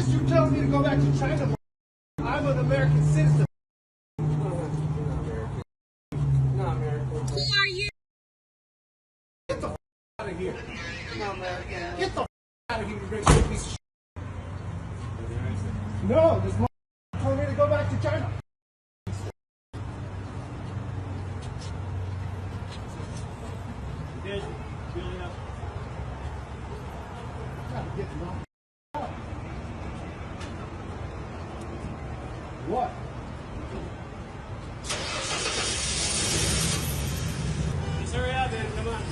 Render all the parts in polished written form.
is you telling me to go back to China? I'm an American citizen. Not American. Who are you? Get the out of here. Not American. Get the out of here, you racist piece of shit. No, this motherfucker told me to go back to China. What? Just hurry up, man. Come on.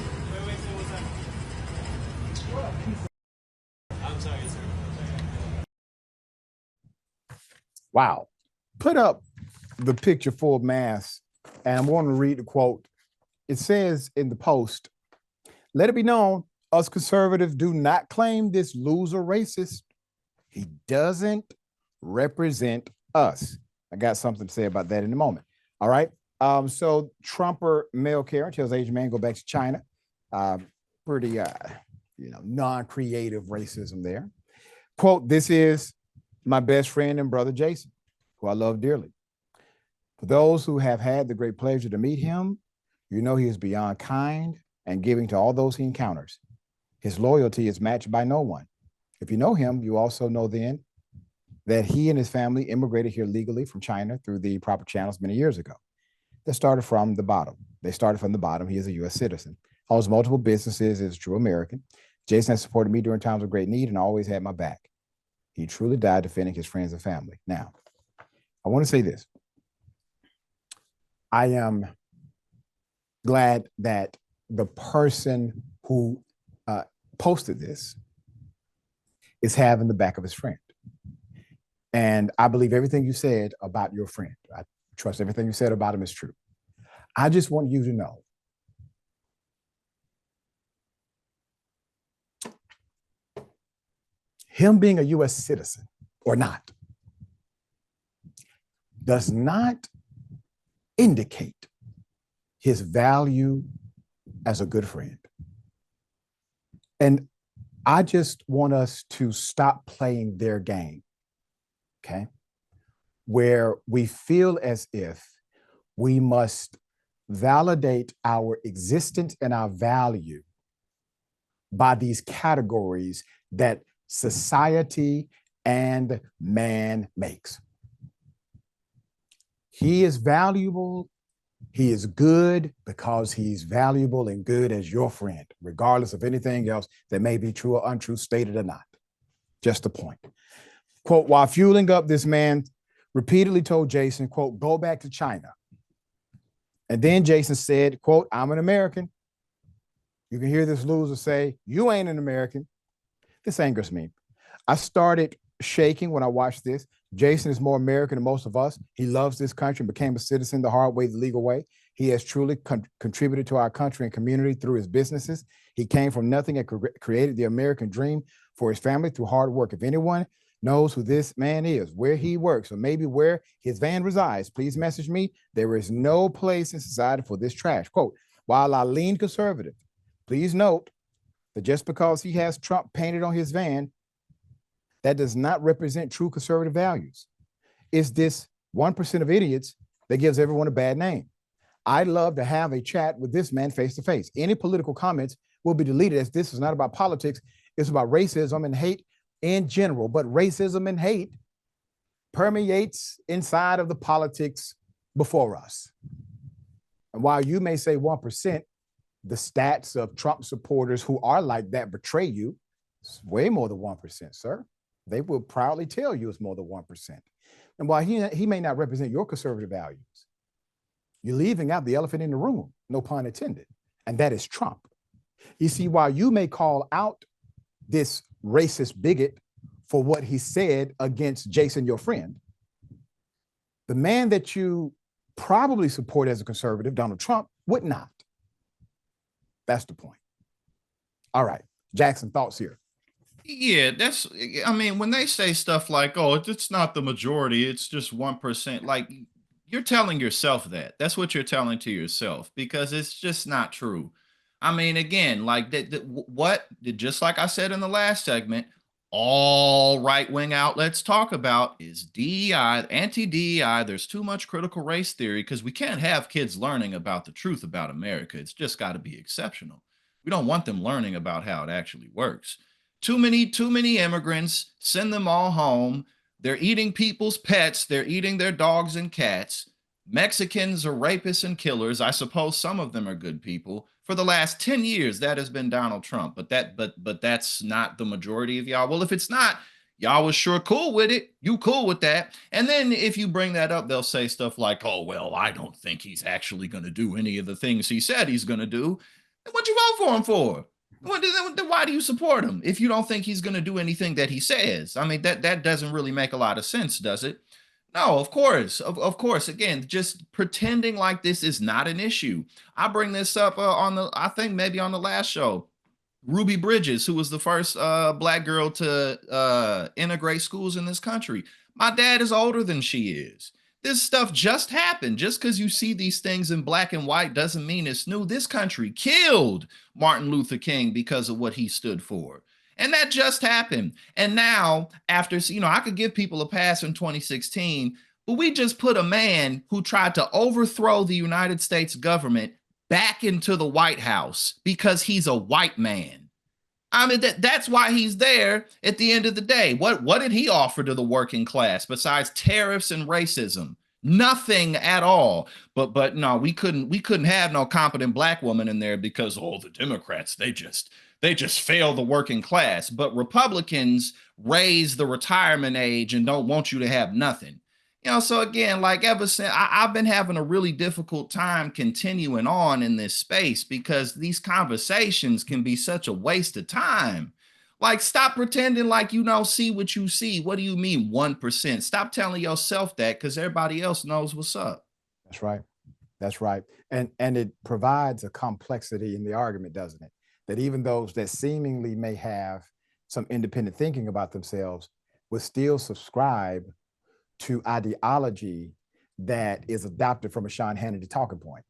Wait, what's up? What a piece of... I'm sorry, sir. Wow. Put up the picture full of masks, and I'm going to read the quote. It says in the post, "Let it be known, us conservatives do not claim this loser racist. He doesn't represent us." I got something to say about that in a moment. All right. So Trumper male Karen tells Asian man go back to China. Pretty non-creative racism there. Quote, "This is my best friend and brother Jason, who I love dearly. For those who have had the great pleasure to meet him, you know he is beyond kind and giving to all those he encounters. His loyalty is matched by no one. If you know him, you also know then that he and his family immigrated here legally from China through the proper channels many years ago. They started from the bottom. He is a U.S. citizen, owns multiple businesses, is a true American. Jason has supported me during times of great need and always had my back. He truly died defending his friends and family." Now, I want to say this. I am glad that the person who posted this is having the back of his friend. And I believe everything you said about your friend. I trust everything you said about him is true. I just want you to know him being a U.S. citizen or not does not indicate his value as a good friend. And I just want us to stop playing their game, okay? Where we feel as if we must validate our existence and our value by these categories that society and man makes. He is valuable. He is good because he's valuable and good as your friend, regardless of anything else that may be true or untrue, stated or not. Just a point. Quote, while fueling up, this man repeatedly told Jason, quote, "Go back to China." And then Jason said, quote, "I'm an American." You can hear this loser say, "You ain't an American." This angers me. I started shaking when I watched this. Jason is more American than most of us. He loves this country and became a citizen the hard way, the legal way. He has truly contributed to our country and community through his businesses. He came from nothing and created the American dream for his family through hard work. If anyone knows who this man is, where he works, or maybe where his van resides, please message me. There is no place in society for this trash. Quote, while I lean conservative, please note that just because he has Trump painted on his van, that does not represent true conservative values. It's this 1% of idiots that gives everyone a bad name. I'd love to have a chat with this man face to face. Any political comments will be deleted, as this is not about politics. It's about racism and hate in general, but racism and hate permeates inside of the politics before us. And while you may say 1%, the stats of Trump supporters who are like that betray you, it's way more than 1%, sir. They will proudly tell you it's more than 1%. And while he may not represent your conservative values, you're leaving out the elephant in the room, no pun intended, and that is Trump. You see, while you may call out this racist bigot for what he said against Jason, your friend, the man that you probably support as a conservative, Donald Trump, would not. That's the point. All right, Jackson, thoughts here. Yeah, I mean, when they say stuff like, oh, it's not the majority, it's just 1%, like, you're telling yourself that. That's what you're telling to yourself, because it's just not true. I mean, again, like just like I said in the last segment, all right-wing outlets talk about is DEI, anti-DEI. There's too much critical race theory because we can't have kids learning about the truth about America. It's just got to be exceptional. We don't want them learning about how it actually works. Too many immigrants, send them all home. They're eating people's pets. They're eating their dogs and cats. Mexicans are rapists and killers. I suppose some of them are good people. For the last 10 years, that has been Donald Trump. But that's not the majority of y'all. Well, if it's not, y'all was sure cool with it. You cool with that. And then if you bring that up, they'll say stuff like, oh, well, I don't think he's actually going to do any of the things he said he's going to do. What you vote for him for? Why do you support him if you don't think he's going to do anything that he says? I mean, that doesn't really make a lot of sense, does it? No, of course, of course. Again, just pretending like this is not an issue. I bring this up I think maybe on the last show. Ruby Bridges, who was the first Black girl to integrate schools in this country. My dad is older than she is. This stuff just happened. Just because you see these things in black and white doesn't mean it's new. This country killed Martin Luther King because of what he stood for. And that just happened. And now, after, I could give people a pass in 2016, but we just put a man who tried to overthrow the United States government back into the White House because he's a white man. I mean, that's why he's there at the end of the day. What did he offer to the working class besides tariffs and racism? Nothing at all. But no, we couldn't have no competent black woman in there because the Democrats, they just fail the working class. But Republicans raise the retirement age and don't want you to have nothing. So again, like ever since I've been having a really difficult time continuing on in this space because these conversations can be such a waste of time. Like, stop pretending like you don't see what you see. What do you mean 1%? Stop telling yourself that because everybody else knows what's up. That's right. That's right. And it provides a complexity in the argument, doesn't it? That even those that seemingly may have some independent thinking about themselves will still subscribe to ideology that is adopted from a Sean Hannity talking point.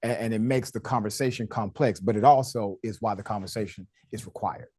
And it makes the conversation complex, but it also is why the conversation is required.